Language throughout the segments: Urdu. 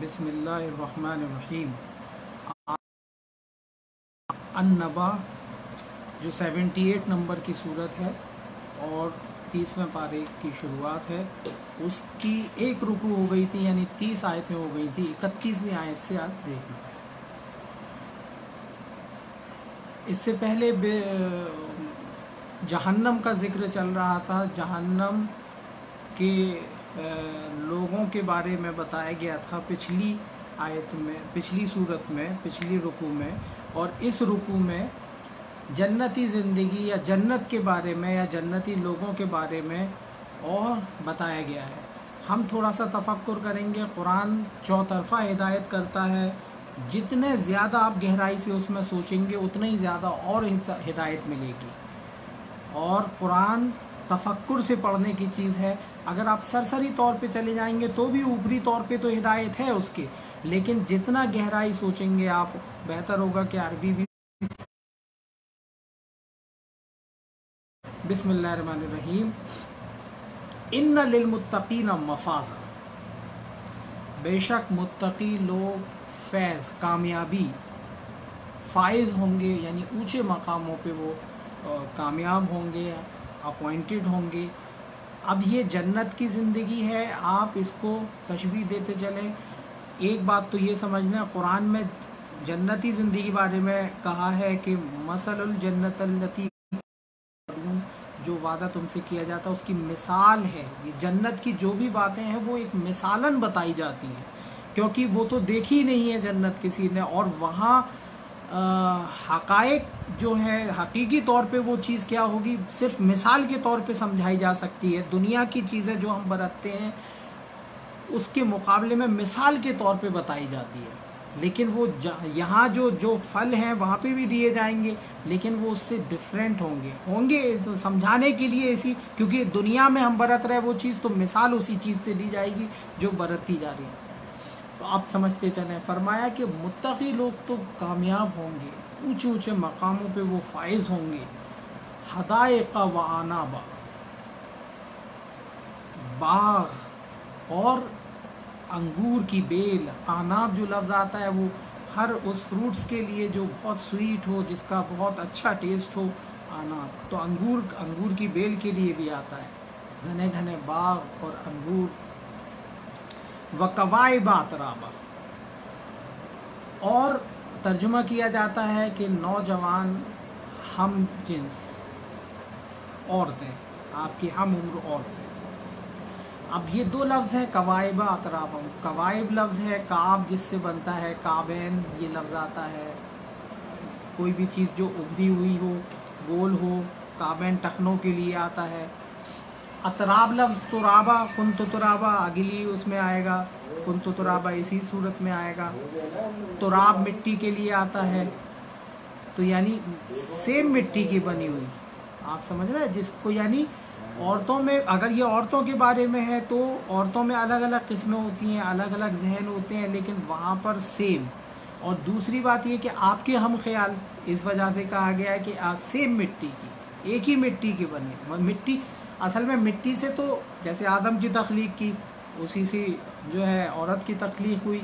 بسم اللہ الرحمن الرحیم۔ النبا جو 78 نمبر کی صورت ہے اور 30ویں پارے کی شروعات ہے، اس کی ایک رکوع ہو گئی تھی، یعنی 30 آیتیں ہو گئی تھی۔ 31ویں آیت سے آج دیکھنا ہے۔ اس سے پہلے جہنم کا ذکر چل رہا تھا۔ جہنم کے لوگوں کے بارے میں بتایا گیا تھا پچھلی آیت میں، پچھلی صورت میں، پچھلی رکوع میں، اور اس رکوع میں جنتی زندگی یا جنت کے بارے میں یا جنتی لوگوں کے بارے میں اور بتایا گیا ہے۔ ہم تھوڑا سا تفکر کریں گے۔ قرآن چوطرفہ ہدایت کرتا ہے، جتنے زیادہ آپ گہرائی سے اس میں سوچیں گے اتنا ہی زیادہ اور ہدایت ملے گی۔ اور قرآن تفکر سے پڑھنے کی چیز ہے۔ اگر آپ سرسری طور پہ چلے جائیں گے تو بھی اوپری طور پہ تو ہدایت ہے اس کے، لیکن جتنا گہرائی سوچیں گے آپ، بہتر ہوگا کہ عربی بھی۔ بسم اللہ الرحمن الرحیم۔ ان للمتقین مفازا، بے شک متقی لوگ فیض، کامیابی، فائز ہوں گے، یعنی اونچے مقاموں پہ وہ کامیاب ہوں گے، اپوائنٹڈ ہوں گے۔ اب یہ جنت کی زندگی ہے، آپ اس کو تشبیہ دیتے چلیں۔ ایک بات تو یہ سمجھنا ہے، قرآن میں جنتی زندگی کے بارے میں کہا ہے کہ مثل الجنت التی، جو وعدہ تم سے کیا جاتا ہے اس کی مثال ہے۔ یہ جنت کی جو بھی باتیں ہیں وہ ایک مثالاً بتائی جاتی ہیں، کیونکہ وہ تو دیکھی نہیں ہے جنت کسی نے، اور وہاں حقائق جو ہے حقیقی طور پہ وہ چیز کیا ہوگی صرف مثال کے طور پہ سمجھائی جا سکتی ہے۔ دنیا کی چیزیں جو ہم برتتے ہیں اس کے مقابلے میں مثال کے طور پہ بتائی جاتی ہے، لیکن وہ یہاں جو پھل ہیں وہاں پہ بھی دیے جائیں گے، لیکن وہ اس سے ڈیفرنٹ ہوں گے تو سمجھانے کے لیے ایسی، کیونکہ دنیا میں ہم برت رہے وہ چیز تو مثال اسی چیز سے دی جائے گی جو برتی جا رہی ہے۔ تو آپ سمجھتے چلیں، فرمایا کہ متقی لوگ تو کامیاب ہوں گے، اونچے اونچے مقاموں پہ وہ فائز ہوں گے۔ حدائق و عنابا، باغ اور انگور کی بیل۔ عناب جو لفظ آتا ہے وہ ہر اس فروٹس کے لیے جو بہت سویٹ ہو، جس کا بہت اچھا ٹیسٹ ہو، عناب۔ تو انگور کی بیل کے لیے بھی آتا ہے، گھنے گھنے باغ اور انگور۔ وکوائب اترابا، اور ترجمہ کیا جاتا ہے کہ نوجوان ہم جنس عورتیں، آپ کی ہم عمر عورتیں۔ اب یہ دو لفظ ہیں، کوائب اترابا۔ کوائب لفظ ہے کعب، جس سے بنتا ہے کعبین، یہ لفظ آتا ہے کوئی بھی چیز جو ابھری ہوئی ہو، گول ہو، کعبین ٹخنوں کے لیے آتا ہے۔ اتراب لفظ ترابا، کنت ترابا، اگلی اس میں آئے گا، کنت ترابا اسی صورت میں آئے گا۔ تراب مٹی کے لیے آتا ہے، تو یعنی سیم مٹی کی بنی ہوئی، آپ سمجھ رہے ہیں جس کو، یعنی عورتوں میں، اگر یہ عورتوں کے بارے میں ہے تو عورتوں میں الگ الگ قسمیں ہوتی ہیں، الگ الگ ذہن ہوتے ہیں، لیکن وہاں پر سیم۔ اور دوسری بات یہ کہ آپ کے ہم خیال، اس وجہ سے کہا گیا ہے کہ سیم مٹی کی، ایک ہی مٹی کے بنے۔ مٹی اصل میں مٹی سے تو جیسے آدم کی تخلیق کی، اسی سے جو ہے عورت کی تخلیق ہوئی،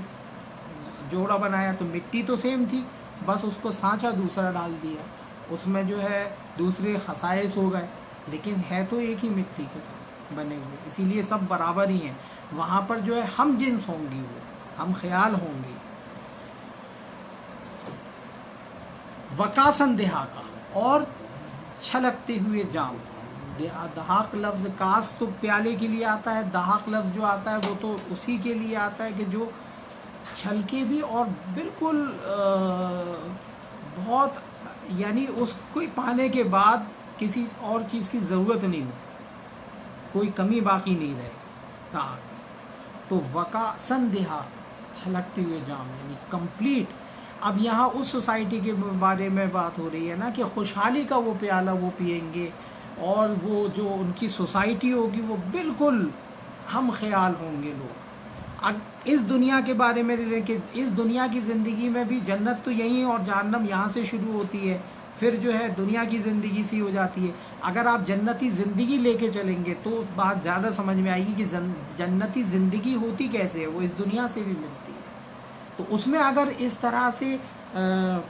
جوڑا بنایا، تو مٹی تو سیم تھی، بس اس کو سانچہ دوسرا ڈال دیا، اس میں جو ہے دوسرے خصائص ہو گئے، لیکن ہے تو ایک ہی مٹی کے ساتھ بنے ہوئے، اسی لیے سب برابر ہی ہیں۔ وہاں پر جو ہے ہم جنس ہوں گی، وہ ہم خیال ہوں گی۔ وکاسن دہاقا، اور چھلکتے ہوئے جام۔ دہاق لفظ، کاس تو پیالے کے لیے آتا ہے، دہاق لفظ جو آتا ہے وہ تو اسی کے لیے آتا ہے کہ جو چھلکے بھی اور بالکل بہت، یعنی اس کو پانے کے بعد کسی اور چیز کی ضرورت نہیں ہو، کوئی کمی باقی نہیں رہے، دہاق۔ تو وکاسن دہاق، چھلکتے ہوئے جام، یعنی کمپلیٹ۔ اب یہاں اس سوسائٹی کے بارے میں بات ہو رہی ہے نا کہ خوشحالی کا وہ پیالہ وہ پئیں گے، اور وہ جو ان کی سوسائٹی ہوگی وہ بالکل ہم خیال ہوں گے لوگ۔ اب اس دنیا کے بارے میں، کہ اس دنیا کی زندگی میں بھی جنت تو یہیں اور جہنم یہاں سے شروع ہوتی ہے، پھر جو ہے دنیا کی زندگی سی ہو جاتی ہے۔ اگر آپ جنتی زندگی لے کے چلیں گے تو بات زیادہ سمجھ میں آئے گی کہ جنتی زندگی ہوتی کیسے ہے، وہ اس دنیا سے بھی ملتی ہے۔ تو اس میں اگر اس طرح سے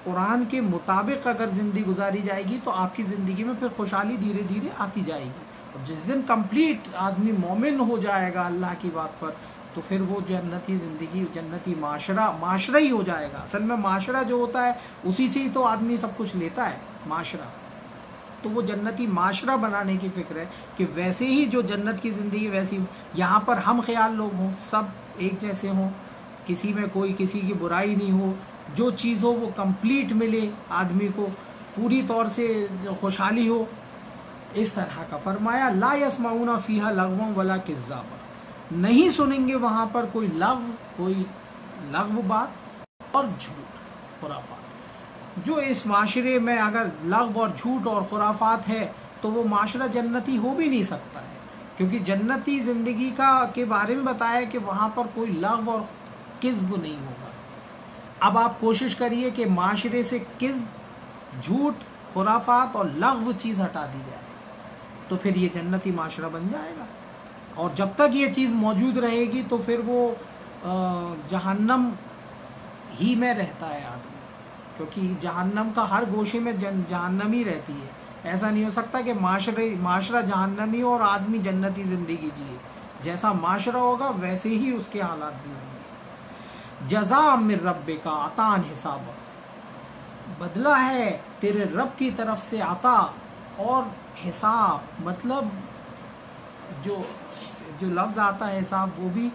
قرآن کے مطابق اگر زندگی گزاری جائے گی تو آپ کی زندگی میں پھر خوشحالی دھیرے دھیرے آتی جائے گی. اور جس دن کمپلیٹ آدمی مومن ہو جائے گا اللہ کی بات پر تو پھر وہ جنتی زندگی جنتی معاشرہ ہی ہو جائے گا. اصل میں معاشرہ جو ہوتا ہے اسی سے ہی تو آدمی سب کچھ لیتا ہے معاشرہ. تو وہ جنتی معاشرہ بنانے کی فکر ہے کہ ویسے ہی جو جنت کی زندگی ویسی یہاں پر ہم خیال لوگ ہوں، سب ایک جیسے ہوں، کسی میں کوئی کسی کی برائی نہیں ہو، جو چیز ہو وہ کمپلیٹ ملے آدمی کو، پوری طور سے خوشحالی ہو، اس طرح کا. فرمایا لا یسمعون فیہا لغوا ولا کذابا، نہیں سنیں گے وہاں پر کوئی لغو بات اور جھوٹ خرافات. جو اس معاشرے میں اگر لغو اور جھوٹ اور خرافات ہے تو وہ معاشرہ جنتی ہو بھی نہیں سکتا ہے، کیونکہ جنتی زندگی کے بارے میں بتایا کہ وہاں پر کوئی لغو اور کذب نہیں ہوگا. اب آپ کوشش کریے کہ معاشرے سے کذب، جھوٹ، خرافات اور لغو چیز ہٹا دی جائے تو پھر یہ جنتی معاشرہ بن جائے گا. اور جب تک یہ چیز موجود رہے گی تو پھر وہ جہنم ہی میں رہتا ہے آدمی، کیونکہ جہنم کا ہر گوشے میں جہنم ہی رہتی ہے. ایسا نہیں ہو سکتا کہ معاشرہ جہنمی ہو اور آدمی جنتی زندگی جیے. جیسا معاشرہ ہوگا ویسے ہی اس کے حالات بھی ہوں گے. جزاء من ربک عطاء حسابا، بدلہ ہے تیرے رب کی طرف سے عطا اور حساب. مطلب جو لفظ آتا ہے حساب وہ بھی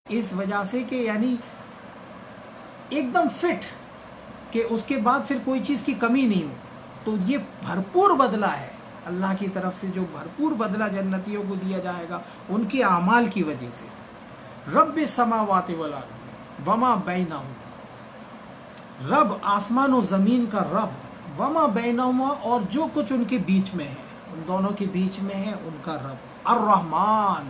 اس وجہ سے کہ یعنی ایک دم فٹ کہ اس کے بعد پھر کوئی چیز کی کمی نہیں ہو. تو یہ بھرپور بدلہ ہے اللہ کی طرف سے، جو بھرپور بدلہ جنتیوں کو دیا جائے گا ان کے اعمال کی وجہ سے. رب السماوات والارض وما بینہما، رب آسمان و زمین کا رب، وما بینہما اور جو کچھ ان کے بیچ میں ہے، ان دونوں کے بیچ میں ہے ان کا رب. الرحمن،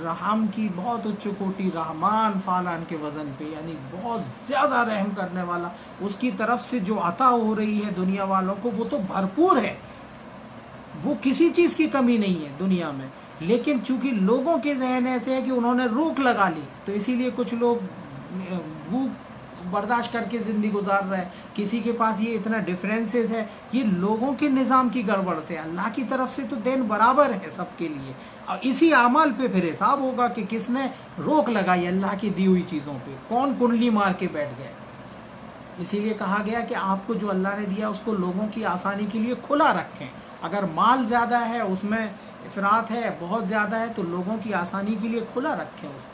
رحم کی بہت اچ کوٹی، رحمان فعلان کے وزن پہ، یعنی بہت زیادہ رحم کرنے والا. اس کی طرف سے جو عطا ہو رہی ہے دنیا والوں کو وہ تو بھرپور ہے، وہ کسی چیز کی کمی نہیں ہے دنیا میں. لیکن چونکہ لوگوں کے ذہن ایسے ہے کہ انہوں نے روک لگا لی تو اسی لیے کچھ لوگ بھوک برداشت کر کے زندگی گزار رہے ہیں. کسی کے پاس یہ اتنا ڈفرینسز ہے، یہ لوگوں کے نظام کی گڑبڑ سے. اللہ کی طرف سے تو دین برابر ہے سب کے لیے، اور اسی اعمال پہ پھر حساب ہوگا کہ کس نے روک لگائی اللہ کی دی ہوئی چیزوں پہ، کون کنڈلی مار کے بیٹھ گیا. اسی لیے کہا گیا کہ آپ کو جو اللہ نے دیا اس کو لوگوں کی آسانی کے لیے کھلا رکھیں. اگر مال زیادہ ہے، اس میں افراط ہے، بہت زیادہ ہے، تو لوگوں کی آسانی کے لیے کھلا رکھیں. اس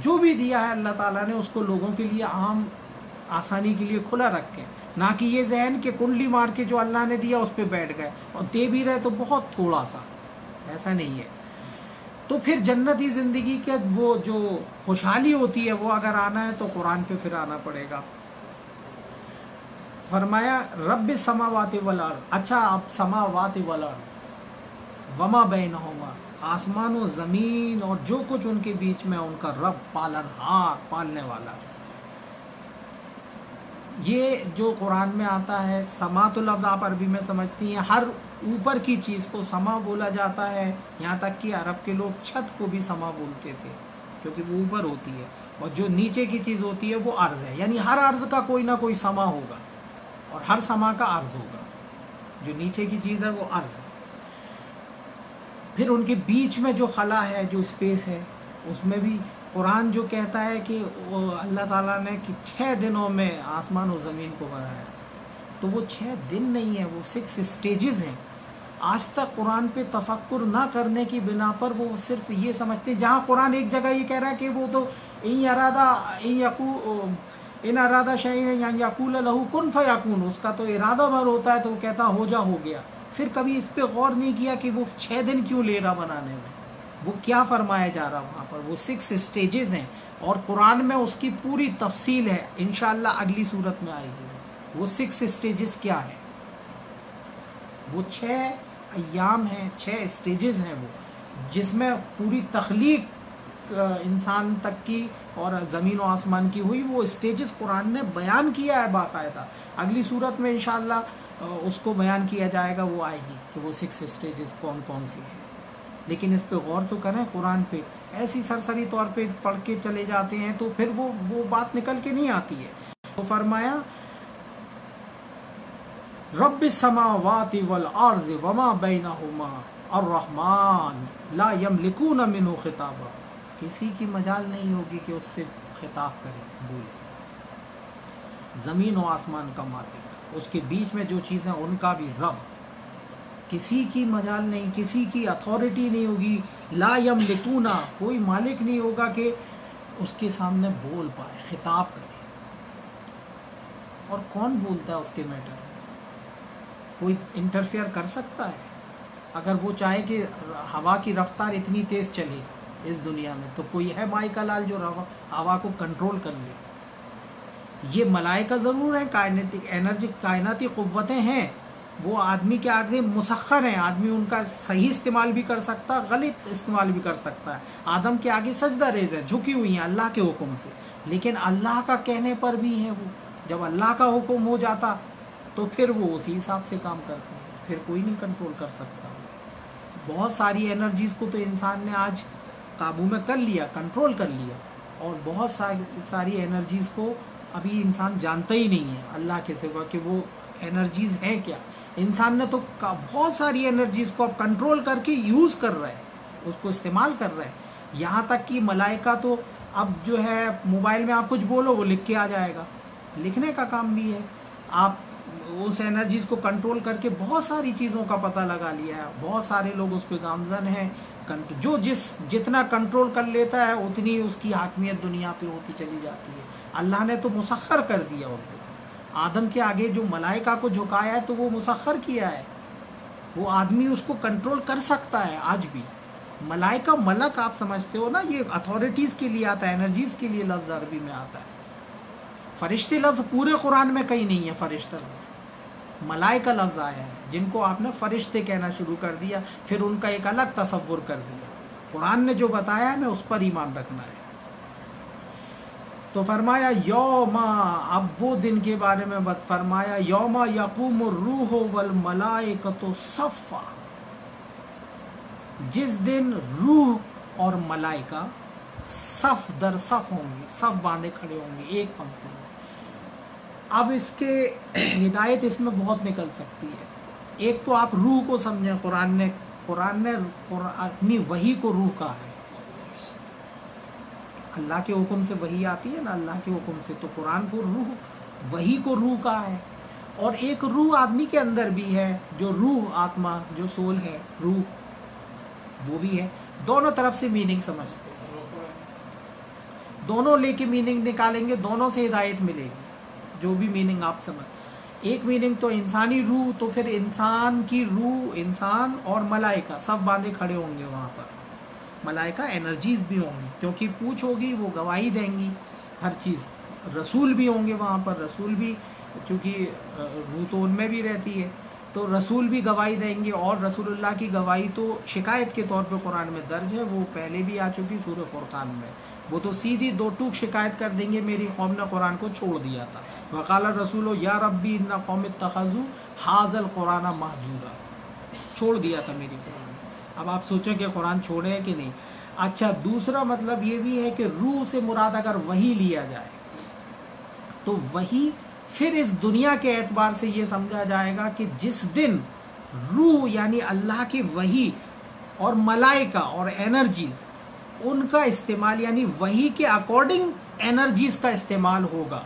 جو بھی دیا ہے اللہ تعالیٰ نے اس کو لوگوں کے لیے عام آسانی کے لیے کھلا رکھیں، نہ کہ یہ ذہن کہ کنڈلی مار کے جو اللہ نے دیا اس پہ بیٹھ گئے اور دے بھی رہے تو بہت تھوڑا سا. ایسا نہیں ہے. تو پھر جنتی زندگی کے وہ جو خوشحالی ہوتی ہے وہ اگر آنا ہے تو قرآن پہ پھر آنا پڑے گا. فرمایا رب السماوات والارض. اچھا اب سماوات والارض وما بینہما، آسمان و زمین اور جو کچھ ان کے بیچ میں ان کا رب پالنہار، پالنے والا. یہ جو قرآن میں آتا ہے سما تو لفظ آپ عربی میں سمجھتی ہیں، ہر اوپر کی چیز کو سما بولا جاتا ہے. یہاں تک کہ عرب کے لوگ چھت کو بھی سما بولتے تھے کیونکہ وہ اوپر ہوتی ہے، اور جو نیچے کی چیز ہوتی ہے وہ عرض ہے. یعنی ہر عرض کا کوئی نہ کوئی سما ہوگا اور ہر سما کا عرض ہوگا. جو نیچے کی چیز ہے وہ عرض ہے. پھر ان کے بیچ میں جو خلا ہے، جو اسپیس ہے، اس میں بھی قرآن جو کہتا ہے کہ اللہ تعالیٰ نے کہ 6 دنوں میں آسمان و زمین کو بنایا، تو وہ 6 دن نہیں ہے، وہ 6 اسٹیجز ہیں. آج تک قرآن پہ تفکر نہ کرنے کی بنا پر وہ صرف یہ سمجھتے ہیں، جہاں قرآن ایک جگہ یہ کہہ رہا ہے کہ وہ تو ان ارادہ شیئا یقول لہ کن فیکون، اس کا تو ارادہ بھر ہوتا ہے تو وہ کہتا ہو جا ہو گیا. پھر کبھی اس پہ غور نہیں کیا کہ وہ 6 دن کیوں لے رہا بنانے میں، وہ کیا فرمایا جا رہا وہاں پر. وہ 6 اسٹیجز ہیں اور قرآن میں اس کی پوری تفصیل ہے، انشاءاللہ اگلی صورت میں آئے گی. وہ 6 اسٹیجز کیا ہیں؟ وہ 6 ایام ہیں، 6 اسٹیجز ہیں وہ، جس میں پوری تخلیق انسان تک کی اور زمین و آسمان کی ہوئی. وہ اسٹیجز قرآن نے بیان کیا ہے باقاعدہ. اگلی صورت میں انشاءاللہ اس کو بیان کیا جائے گا، وہ آئے گی کہ وہ 6 اسٹیجز کون کون سی ہیں. لیکن اس پہ غور تو کریں قرآن پہ. ایسی سرسری طور پہ پڑھ کے چلے جاتے ہیں تو پھر وہ بات نکل کے نہیں آتی ہے. تو فرمایا رب السماوات والارض وما بینہما الرحمن لا یملکون منہ خطابا. کسی کی مجال نہیں ہوگی کہ اس سے خطاب کرے بولے. زمین و آسمان کا مالک، اس کے بیچ میں جو چیزیں ان کا بھی رب. کسی کی مجال نہیں، کسی کی اتھارٹی نہیں ہوگی. لا یملکون، کوئی مالک نہیں ہوگا کہ اس کے سامنے بول پائے، خطاب کرے. اور کون بولتا ہے اس کے میٹر میں؟ کوئی انٹرفیئر کر سکتا ہے؟ اگر وہ چاہے کہ ہوا کی رفتار اتنی تیز چلے اس دنیا میں، تو کوئی ہے مائی کا لال جو ہوا کو کنٹرول کر لے؟ یہ ملائکہ ضرور ہیں، کائناتی قوتیں ہیں، وہ آدمی کے آگے مسخر ہیں. آدمی ان کا صحیح استعمال بھی کر سکتا ہے، غلط استعمال بھی کر سکتا ہے. آدم کے آگے سجدہ ریز ہیں، جھکی ہوئی ہیں اللہ کے حکم سے، لیکن اللہ کا کہنے پر بھی ہیں. وہ جب اللہ کا حکم ہو جاتا تو پھر وہ اسی حساب سے کام کرتے ہیں، پھر کوئی نہیں کنٹرول کر سکتا. بہت ساری انرجیز کو تو انسان نے آج قابو میں کر لیا، کنٹرول کر لیا، اور بہت ساری انرجیز کو ابھی انسان جانتا ہی نہیں ہے اللہ کے سوا کہ وہ انرجیز ہیں کیا. انسان نے تو بہت ساری انرجیز کو اب کنٹرول کر کے یوز کر رہا ہے، اس کو استعمال کر رہا ہے. یہاں تک کہ ملائکہ تو اب جو ہے موبائل میں آپ کچھ بولو وہ لکھ کے آ جائے گا، لکھنے کا کام بھی ہے. آپ اس انرجیز کو کنٹرول کر کے بہت ساری چیزوں کا پتہ لگا لیا ہے. بہت سارے لوگ اس پہ گامزن ہیں. جو جتنا کنٹرول کر لیتا ہے اتنی اس کی حاکمیت دنیا پہ ہوتی چلی جاتی ہے. اللہ نے تو مسخر کر دیا ان کو. آدم کے آگے جو ملائکہ کو جھکایا ہے تو وہ مسخر کیا ہے. وہ آدمی اس کو کنٹرول کر سکتا ہے آج بھی. ملائکہ ملک آپ سمجھتے ہو نا، یہ اتھارٹیز کے لیے آتا ہے، انرجیز کے لیے لفظ عربی میں آتا ہے. فرشتے لفظ پورے قرآن میں کہیں نہیں ہے. فرشتہ لفظ، ملائکہ لفظ آیا ہے، جن کو آپ نے فرشتے کہنا شروع کر دیا، پھر ان کا ایک الگ تصور کر دیا. قرآن نے جو بتایا ہے ہمیں اس پر ایمان رکھنا ہے. تو فرمایا یوم، اب وہ دن کے بارے میں فرمایا یوم یقوم الروح والملائکۃ صفا، جس دن روح اور ملائکہ صف در صف ہوں گے، صف باندھے کھڑے ہوں گے ایک پنکتی میں. اب اس کے ہدایت اس میں بہت نکل سکتی ہے. ایک تو آپ روح کو سمجھیں. قرآن نے اپنی وحی کو روح کہا ہے. اللہ کے حکم سے وحی آتی ہے نا، اللہ کے حکم سے، تو قرآن کو روح، وحی کو روح کہا ہے. اور ایک روح آدمی کے اندر بھی ہے، جو روح، آتما، جو سول ہے، روح وہ بھی ہے. دونوں طرف سے میننگ سمجھتے ہیں، دونوں لے کے میننگ نکالیں گے، دونوں سے ہدایت ملے گی. جو بھی میننگ آپ سمجھ، ایک میننگ تو انسانی روح، تو پھر انسان کی روح، انسان اور ملائکہ سب باندھے کھڑے ہوں گے وہاں پر. ملائکہ انرجیز بھی ہوں گی، کیونکہ پوچھ ہوگی، وہ گواہی دیں گی ہر چیز. رسول بھی ہوں گے وہاں پر، رسول بھی، چونکہ روح تو ان میں بھی رہتی ہے، تو رسول بھی گواہی دیں گے. اور رسول اللہ کی گواہی تو شکایت کے طور پہ قرآن میں درج ہے، وہ پہلے بھی آ چکی سورہ فرقان میں. وہ تو سیدھی دو ٹوک شکایت کر دیں گے، میری قوم نے قرآن کو چھوڑ دیا تھا. وقال الرسول یا ربی ان قوم اتخذوا ھذا القرآن مہجورا، چھوڑ دیا تھا میری قرآن. اب آپ سوچیں کہ قرآن چھوڑے ہے کہ نہیں. اچھا، دوسرا مطلب یہ بھی ہے کہ روح سے مراد اگر وحی لیا جائے تو وحی پھر اس دنیا کے اعتبار سے یہ سمجھا جائے گا کہ جس دن روح یعنی اللہ کی وحی اور ملائکہ اور انرجیز، ان کا استعمال یعنی وحی کے اکارڈنگ انرجیز کا استعمال ہوگا.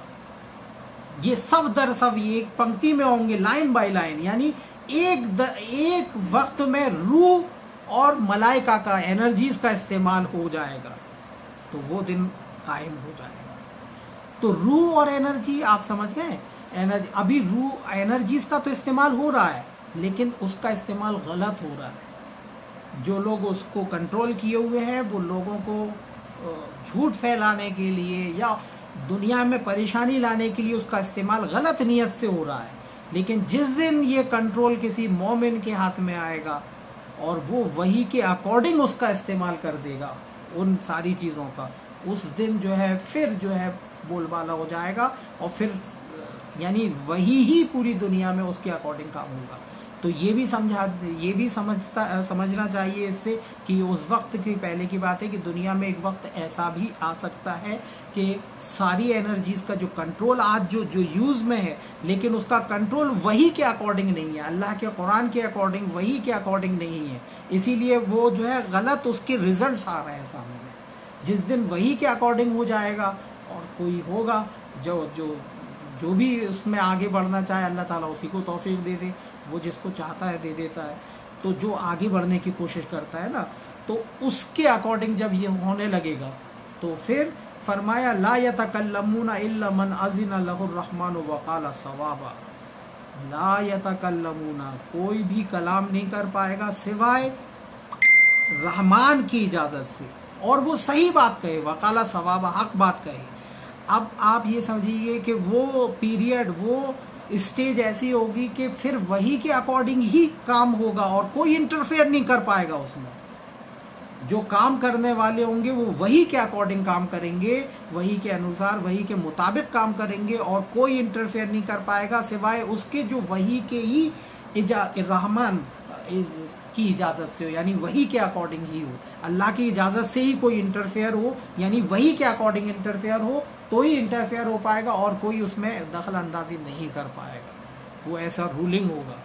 یہ صف در صف، یہ ایک پنکتی میں ہوں گے، لائن بائی لائن، یعنی ایک وقت میں روح اور ملائکہ کا، انرجیز کا استعمال ہو جائے گا، تو وہ دن قائم ہو جائے گا. تو روح اور انرجی آپ سمجھ گئے. ابھی روح، انرجیز کا تو استعمال ہو رہا ہے، لیکن اس کا استعمال غلط ہو رہا ہے. جو لوگ اس کو کنٹرول کیے ہوئے ہیں، وہ لوگوں کو جھوٹ پھیلانے کے لیے یا دنیا میں پریشانی لانے کے لیے اس کا استعمال غلط نیت سے ہو رہا ہے. لیکن جس دن یہ کنٹرول کسی مومن کے ہاتھ میں آئے گا اور وہ وحی کے اکارڈنگ اس کا استعمال کر دے گا ان ساری چیزوں کا، اس دن جو ہے پھر جو ہے بول بالا ہو جائے گا، اور پھر یعنی وہی ہی پوری دنیا میں اس کے اکارڈنگ کام ہوگا. تو یہ بھی سمجھنا چاہیے اس سے کہ اس وقت کی پہلے کی بات ہے کہ دنیا میں ایک وقت ایسا بھی آ سکتا ہے کہ ساری انرجیز کا جو کنٹرول آج جو یوز میں ہے، لیکن اس کا کنٹرول وہی کے اکارڈنگ نہیں ہے، اللہ کے قرآن کے اکارڈنگ، وہی کے اکارڈنگ نہیں ہے، اسی لیے وہ جو ہے غلط اس کے ریزلٹس آ رہے ہیں سامنے۔ جس دن وہی کے اکارڈنگ ہو جائے گا اور کوئی ہوگا جو بھی اس میں آگے بڑھنا چاہے، اللہ تعالیٰ اسی کو توفیق دے دے، وہ جس کو چاہتا ہے دے دیتا ہے۔ تو جو آگے بڑھنے کی کوشش کرتا ہے نا، تو اس کے اکارڈنگ جب یہ ہونے لگے گا تو پھر فرمایا لا یتکلمون الا من اذن له الرحمن وقال صوابا، لا یتکلمون، کوئی بھی کلام نہیں کر پائے گا سوائے رحمان کی اجازت سے، اور وہ صحیح بات کہے، وقال صوابا، حق بات کہے۔ اب آپ یہ سمجھیے کہ وہ پیریڈ، وہ اسٹیج ایسی ہوگی کہ پھر وہی کے اکارڈنگ ہی کام ہوگا اور کوئی انٹرفیئر نہیں کر پائے گا اس میں۔ جو کام کرنے والے ہوں گے وہ وہی کے اکارڈنگ کام کریں گے، وہی کے انوسار، وہی کے مطابق کام کریں گے، اور کوئی انٹرفیئر نہیں کر پائے گا سوائے اس کے جو وہی کے ہی رحمان کی اجازت سے ہو، یعنی وہی کے اکارڈنگ ہی ہو، اللہ کی اجازت سے ہی کوئی انٹرفیئر ہو، یعنی وہی کے اکارڈنگ انٹرفیئر ہو تو ہی انٹرفیئر ہو پائے گا، اور کوئی اس میں دخل اندازی نہیں کر پائے گا، وہ ایسا رولنگ ہوگا،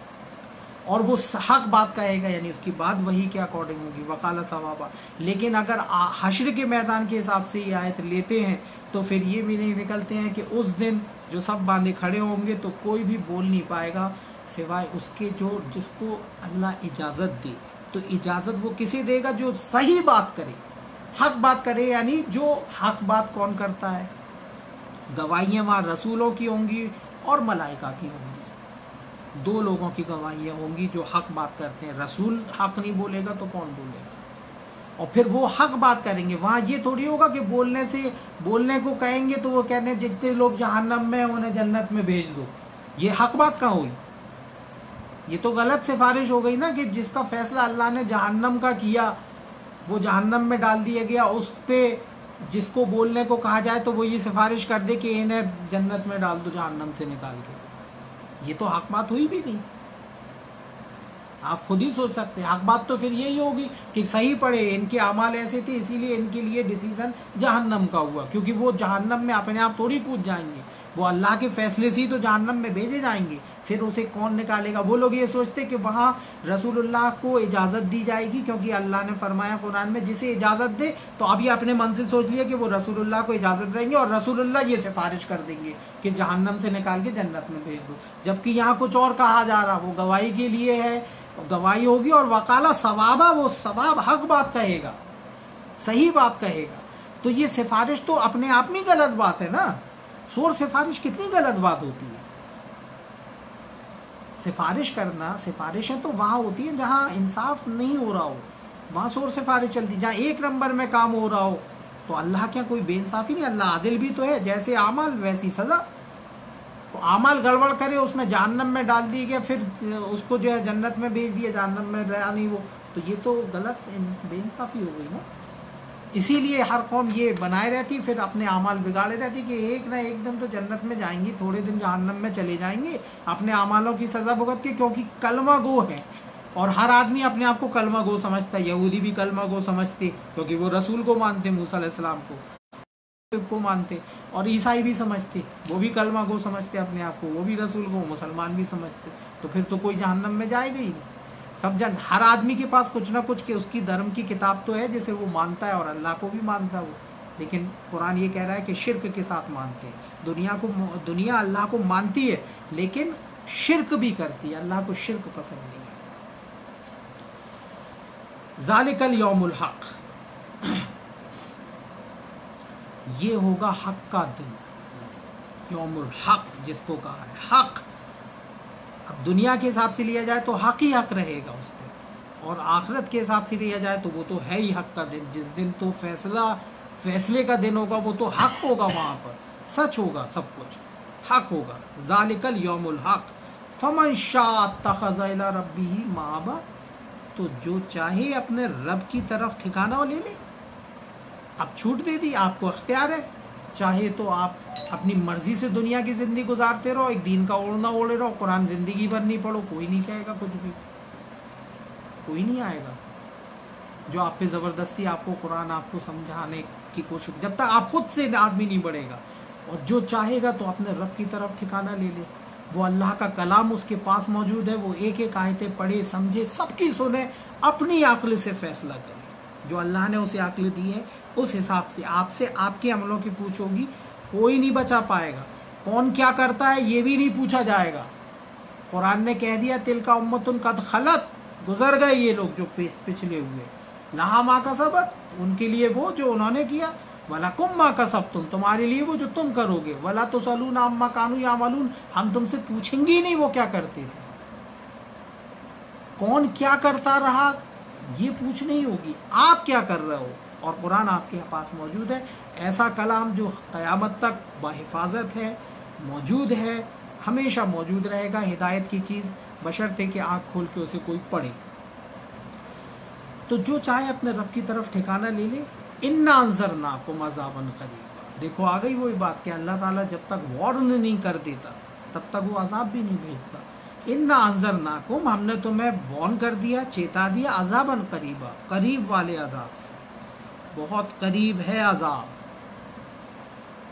اور وہ حق بات کہے گا، یعنی اس کی بات وہی کے اکارڈنگ ہوگی، وقال صوابا۔ لیکن اگر حشر کے میدان کے حساب سے یہ آیت لیتے ہیں تو پھر یہ بھی نہیں نکلتے ہیں کہ اس دن جو سب باندھے کھڑے ہوں گے تو کوئی بھی بول نہیں پائے گا سوائے اس کے جس کو اللہ اجازت دے۔ تو اجازت وہ کسے دے گا؟ جو صحیح بات کرے، حق بات کرے، یعنی جو حق بات کون کرتا ہے؟ گواہیاں وہاں رسولوں کی ہوں گی اور ملائکہ کی ہوں گی، دو لوگوں کی گواہیاں ہوں گی جو حق بات کرتے ہیں۔ رسول حق نہیں بولے گا تو کون بولے گا؟ اور پھر وہ حق بات کریں گے، وہاں یہ تھوڑی ہوگا کہ بولنے کو کہیں گے تو وہ کہتے ہیں جتنے لوگ جہنم میں ہیں انہیں جنت میں بھیج دو، یہ حق بات کہاں ہوئی؟ یہ تو غلط سفارش ہو گئی نا، کہ جس کا فیصلہ اللہ نے جہنم کا کیا وہ جہنم میں ڈال دیا گیا، اس پہ جس کو بولنے کو کہا جائے تو وہ یہ سفارش کر دے کہ انہیں جنت میں ڈال دو جہنم سے نکال کے، یہ تو حق بات ہوئی بھی نہیں۔ آپ خود ہی سوچ سکتے ہیں، حق بات تو پھر یہی ہوگی کہ صحیح پڑھے، ان کے اعمال ایسے تھے اسی لیے ان کے لیے ڈیسیزن جہنم کا ہوا، کیونکہ وہ جہنم میں اپنے آپ تھوڑی کود جائیں گے، وہ اللہ کے فیصلے سے ہی تو جہنم میں بھیجے جائیں گے، پھر اسے کون نکالے گا؟ وہ لوگ یہ سوچتے کہ وہاں رسول اللہ کو اجازت دی جائے گی، کیونکہ اللہ نے فرمایا قرآن میں جسے اجازت دے، تو ابھی اپنے من سے سوچ لیا کہ وہ رسول اللہ کو اجازت دیں گے اور رسول اللہ یہ سفارش کر دیں گے کہ جہنم سے نکال کے جنت میں بھیج دو، جبکہ یہاں کچھ اور کہا جا رہا، وہ گواہی کے لیے ہے، گواہی ہوگی، اور وقالا ثوابا، وہ ثواب حق بات کہے گا، صحیح بات کہے گا۔ تو یہ سفارش تو اپنے آپ میں غلط بات ہے نا، سور سفارش کتنی غلط بات ہوتی ہے۔ سفارش کرنا، سفارشیں تو وہاں ہوتی ہیں جہاں انصاف نہیں ہو رہا ہو، وہاں سور سفارش چلتی، جہاں ایک نمبر میں کام ہو رہا ہو تو اللہ کیا کوئی بے انصافی نہیں؟ اللہ عادل بھی تو ہے، جیسے اعمال ویسی سزا۔ تو اعمال گڑبڑ کرے، اس میں جہنم میں ڈال دی گیا، پھر اس کو جو ہے جنت میں بھیج دیا، جہنم میں رہا نہیں وہ، تو یہ تو غلط بے انصافی ہو گئی نا۔ اسی لیے ہر قوم یہ بنائے رہتی، پھر اپنے اعمال بگاڑے رہتی کہ ایک نہ ایک دن تو جنت میں جائیں گی، تھوڑے دن جہنم میں چلے جائیں گے اپنے اعمالوں کی سزا بھگت کے، کیونکہ کلمہ گو ہے، اور ہر آدمی اپنے آپ کو کلمہ گو سمجھتا ہے۔ یہودی بھی کلمہ گو سمجھتے کیونکہ وہ رسول کو مانتے، موسیٰ علیہ السلام کو مانتے، اور عیسائی بھی سمجھتے، وہ بھی کلمہ گو سمجھتے اپنے آپ کو، وہ بھی رسول کو، مسلمان بھی سمجھتے، تو پھر تو کوئی جہنم میں جائے گا ہی نہیں۔ سب ہر آدمی کے پاس کچھ نہ کچھ کہ اس کی دھرم کی کتاب تو ہے جسے وہ مانتا ہے، اور اللہ کو بھی مانتا ہے وہ، لیکن قرآن یہ کہہ رہا ہے کہ شرک کے ساتھ مانتے ہیں۔ دنیا اللہ کو مانتی ہے لیکن شرک بھی کرتی ہے، اللہ کو شرک پسند نہیں ہے۔ ذالک الیوم الحق، یہ ہوگا حق کا دن، یوم الحق جس کو کہا ہے حق۔ اب دنیا کے حساب سے لیا جائے تو حق ہی حق رہے گا اس دن، اور آخرت کے حساب سے لیا جائے تو وہ تو ہے ہی حق کا دن، جس دن تو فیصلے کا دن ہوگا، وہ تو حق ہوگا، وہاں پر سچ ہوگا، سب کچھ حق ہوگا۔ ذالک الیوم الحق فمن شاء اتخذ الی ربہ مآبا، تو جو چاہے اپنے رب کی طرف ٹھکانہ لے لے، اب چھوٹ دے دی، آپ کو اختیار ہے، چاہے تو آپ اپنی مرضی سے دنیا کی زندگی گزارتے رہو، ایک دین کا اوڑھنا اوڑھے رہو، قرآن زندگی بھر نہیں پڑھو، کوئی نہیں کہے گا کچھ بھی، کوئی نہیں آئے گا جو آپ پہ زبردستی آپ کو قرآن آپ کو سمجھانے کی کوشش، جب تک آپ خود سے آدمی نہیں بڑھے گا۔ اور جو چاہے گا تو اپنے رب کی طرف ٹھکانہ لے لے، وہ اللہ کا کلام اس کے پاس موجود ہے، وہ ایک ایک آیتیں پڑھے سمجھے، سب کی سنے، اپنی عقل سے فیصلہ کرے۔ جو اللہ نے اسے عقل دی ہے اس حساب سے آپ کے عملوں کی پوچھ ہوگی، کوئی نہیں بچا پائے گا۔ کون کیا کرتا ہے یہ بھی نہیں پوچھا جائے گا۔ قرآن نے کہہ دیا تلک امۃ قد خلت، گزر گئے یہ لوگ جو پچھلے ہوئے، لہا ما کسبت، ان کے لیے وہ جو انہوں نے کیا، وَلَكُمْ مَا كَسَبْتُمْ، تمہارے لیے وہ جو تم کرو گے، وَلَا تُسْأَلُونَ عَمَّا كَانُوا يَعْمَلُونَ، ہم تم سے پوچھیں گے نہیں وہ کیا کرتے تھے۔ کون کیا کرتا رہا یہ پوچھ نہیں ہوگی، آپ کیا کر رہے ہو، اور قرآن آپ کے پاس موجود ہے، ایسا کلام جو قیامت تک بحفاظت ہے، موجود ہے، ہمیشہ موجود رہے گا، ہدایت کی چیز، بشرطے کہ آنکھ کھول کے اسے کوئی پڑھے۔ تو جو چاہے اپنے رب کی طرف ٹھکانہ لے لے۔ اِنَّا أَنذَرْنَاكُمْ عَذَابًا قَرِيبًا، دیکھو آ گئی وہی بات کہ اللہ تعالیٰ جب تک وارن نہیں کر دیتا تب تک وہ عذاب بھی نہیں بھیجتا۔ اِنَّا أَنذَرْنَاكُمْ، ہم نے تمہیں وارن کر دیا، چیتا دیا، عذابًا قریبا، قریب والے عذاب سے، بہت قریب ہے عذاب،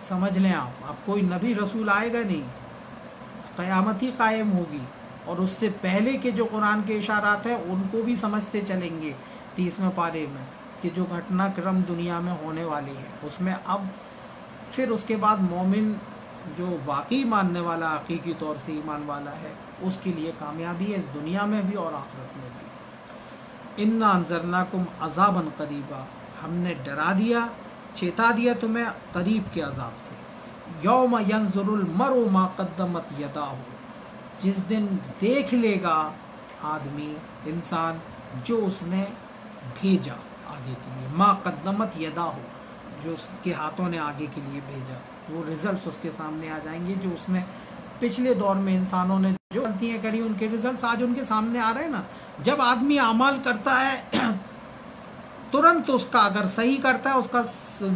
سمجھ لیں آپ کوئی نبی رسول آئے گا نہیں، قیامت ہی قائم ہوگی، اور اس سے پہلے کے جو قرآن کے اشارات ہیں ان کو بھی سمجھتے چلیں گے 30ویں پارے میں، کہ جو گھٹنا کرم دنیا میں ہونے والی ہے اس میں اب پھر اس کے بعد مومن جو واقعی ماننے والا، حقیقی طور سے ایمان والا ہے، اس کے لیے کامیابی ہے اس دنیا میں بھی اور آخرت میں بھی۔ اِنَّا أَنذَرْنَاكُمْ عَذَابًا قَرِيبًا، ہم نے ڈرا دیا، چیتا دیا تمہیں قریب کے عذاب سے۔ یوم ینظر المرء ما قدمت یداہ، جس دن دیکھ لے گا آدمی، انسان، جو اس نے بھیجا آگے کے لیے، ما قدمت یداہ، جو اس کے ہاتھوں نے آگے کے لیے بھیجا، وہ ریزلٹس اس کے سامنے آ جائیں گے، جو اس نے پچھلے دور میں انسانوں نے جو غلطیاں کری ان کے ریزلٹس آج ان کے سامنے آ رہے ہیں نا۔ جب آدمی اعمال کرتا ہے ترنت اس کا، اگر صحیح کرتا ہے اس کا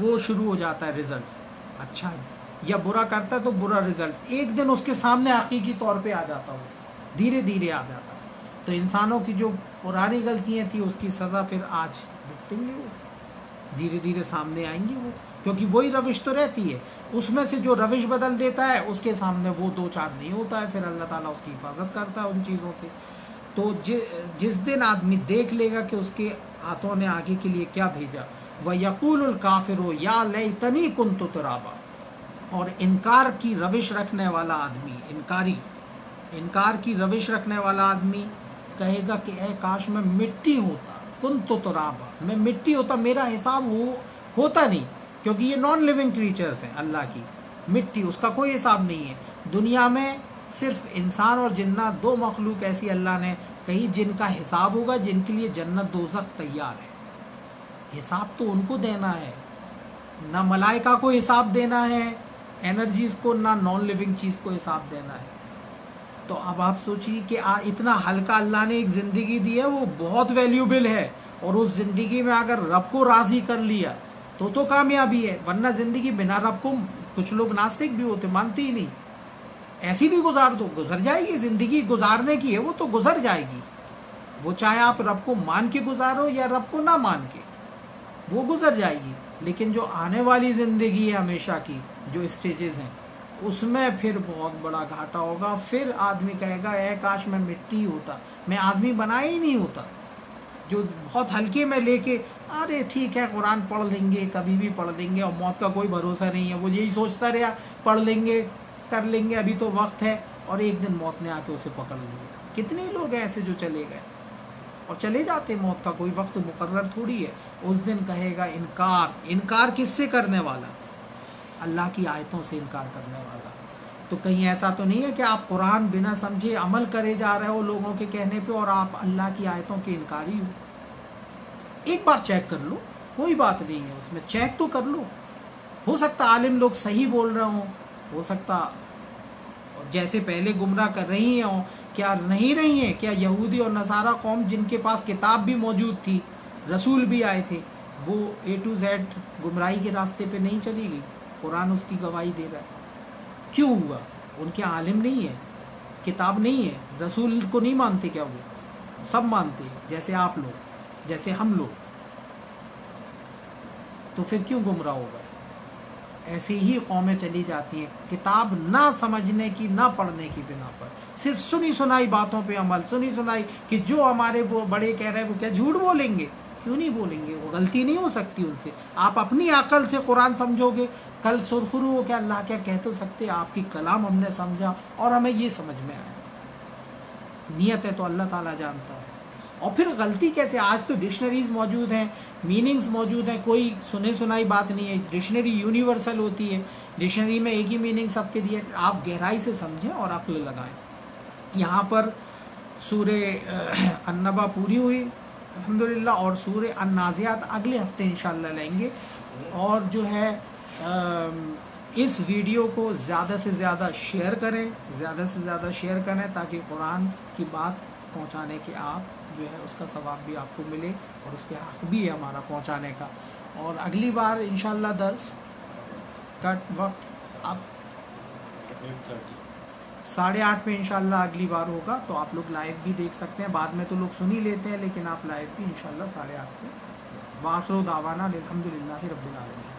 وہ شروع ہو جاتا ہے ریزلٹس، اچھا ہے، یا برا کرتا ہے تو برا ریزلٹس، ایک دن اس کے سامنے حقیقی طور پہ آ جاتا ہو، دھیرے دھیرے آ جاتا ہے۔ تو انسانوں کی جو پرانی غلطیاں تھیں اس کی سزا پھر آج بھگتیں گے، وہ دھیرے دھیرے سامنے آئیں گے، وہ کیونکہ وہی روش تو رہتی ہے، اس میں سے جو روش بدل دیتا ہے اس کے سامنے وہ دو چار نہیں ہوتا ہے، پھر اللہ تعالیٰ اس کی حفاظت کرتا ہے ان چیزوں سے۔ تو جس دن آدمی دیکھ لے گا کہ اس کے ہاتھوں نے آگے کے لیے کیا بھیجا، وَيَقُولُ الْكَافِرُ يَا لَيْتَنِي كُنْتُ تُرَابًا، اور انکار کی روش رکھنے والا آدمی، انکار کی روش رکھنے والا آدمی کہے گا کہ اے کاش میں مٹی ہوتا، کنت ترابا، میں مٹی ہوتا، میرا حساب ہوتا نہیں، کیونکہ یہ نان لیونگ کریچرز ہیں اللہ کی، مٹی اس کا کوئی حساب نہیں ہے۔ دنیا میں صرف انسان اور جنات، دو مخلوق ایسی اللہ نے کہی جن کا حساب ہوگا، جن کے لیے جنت دوزخ تیار ہے، حساب تو ان کو دینا ہے، نہ ملائکہ کو حساب دینا ہے انرجیز کو، نہ نان لیونگ چیز کو حساب دینا ہے۔ تو اب آپ سوچیے کہ اتنا ہلکا اللہ نے ایک زندگی دی ہے، وہ بہت ویلیوبل ہے، اور اس زندگی میں اگر رب کو راضی کر لیا تو کامیابی ہے، ورنہ زندگی بنا رب کو، کچھ لوگ ناستک بھی ہوتے، مانتے ہی نہیں، ایسی بھی گزار دو، گزر جائے گی، زندگی گزارنے کی ہے وہ تو گزر جائے گی، وہ چاہے آپ رب کو مان کے گزارو یا رب کو نہ مان کے، وہ گزر جائے گی۔ لیکن جو آنے والی زندگی ہے ہمیشہ کی، جو اسٹیجز ہیں، اس میں پھر بہت بڑا گھاٹا ہوگا، پھر آدمی کہے گا اے کاش میں مٹی ہوتا، میں آدمی بنا ہی نہیں ہوتا۔ جو بہت ہلکے میں لے کے ارے ٹھیک ہے قرآن پڑھ لیں گے، کبھی بھی پڑھ لیں گے، اور موت کا کوئی بھروسہ نہیں ہے، وہ یہی سوچتا رہا پڑھ لیں گے، کر لیں گے، ابھی تو وقت ہے، اور ایک دن موت نے آ کے اسے پکڑ لیا۔ کتنے لوگ ہیں ایسے جو چلے گئے اور چلے جاتے، موت کا کوئی وقت مقرر تھوڑی ہے۔ اس دن کہے گا انکار کس سے کرنے والا؟ اللہ کی آیتوں سے انکار کرنے والا۔ تو کہیں ایسا تو نہیں ہے کہ آپ قرآن بنا سمجھے عمل کرے جا رہے ہو لوگوں کے کہنے پہ، اور آپ اللہ کی آیتوں کے انکاری ہو؟ ایک بار چیک کر لو، کوئی بات نہیں ہے اس میں، چیک تو کر لو، ہو سکتا عالم لوگ صحیح بول رہے ہوں، ہو سکتا جیسے پہلے گمراہ کر رہی ہوں، کیا نہیں رہی ہیں؟ کیا یہودی اور نصارہ قوم جن کے پاس کتاب بھی موجود تھی، رسول بھی آئے تھے، وہ A to Z گمراہی کے راستے پہ نہیں چلی گئی؟ قرآن اس کی گواہی دے رہا ہے. کیوں ہوا؟ ان کے عالم نہیں ہے، کتاب نہیں ہے، رسول کو نہیں مانتے کیا؟ وہ سب مانتے ہیں، جیسے آپ لوگ، جیسے ہم لوگ. تو پھر کیوں گمراہ ہو گئے؟ ایسی ہی قومیں چلی جاتی ہیں کتاب نہ سمجھنے کی، نہ پڑھنے کی بنا پر، صرف سنی سنائی باتوں پہ عمل، سنی سنائی کہ جو ہمارے وہ بڑے کہہ رہے ہیں وہ کیا جھوٹ بولیں گے؟ کیوں نہیں بولیں گے؟ وہ غلطی نہیں ہو سکتی ان سے. آپ اپنی عقل سے قرآن سمجھو گے، کل سرخرو ہو کہ اللہ کیا کہہ تو سکتے. آپ کی کلام ہم نے سمجھا اور ہمیں یہ سمجھ میں آیا. نیت ہے تو اللہ تعالیٰ جانتا ہے. اور پھر غلطی کیسے؟ آج تو ڈکشنریز موجود ہیں، میننگز موجود ہیں، کوئی سنے سنائی بات نہیں ہے. ڈکشنری یونیورسل ہوتی ہے، ڈکشنری میں ایک ہی میننگ سب کے دیے. آپ گہرائی سے سمجھیں اور عقل لگائیں. یہاں پر سورہ النبا پوری ہوئی الحمدللہ، اور سورہ النازعات اگلے ہفتے انشاءاللہ لیں گے. اور جو ہے اس ویڈیو کو زیادہ سے زیادہ شیئر کریں، زیادہ سے زیادہ شیئر کریں تاکہ قرآن کی بات پہنچانے کے آپ جو ہے اس کا ثواب بھی آپ کو ملے، اور اس کے حق بھی ہے ہمارا پہنچانے کا. اور اگلی بار انشاءاللہ درس کا وقت آپ 8:30 پہ انشاءاللہ اگلی بار ہوگا، تو آپ لوگ لائیو بھی دیکھ سکتے ہیں. بعد میں تو لوگ سن ہی لیتے ہیں، لیکن آپ لائیو بھی انشاءاللہ 8:30 پہ. وآخر دعوانا الحمدللہ رب العالمین.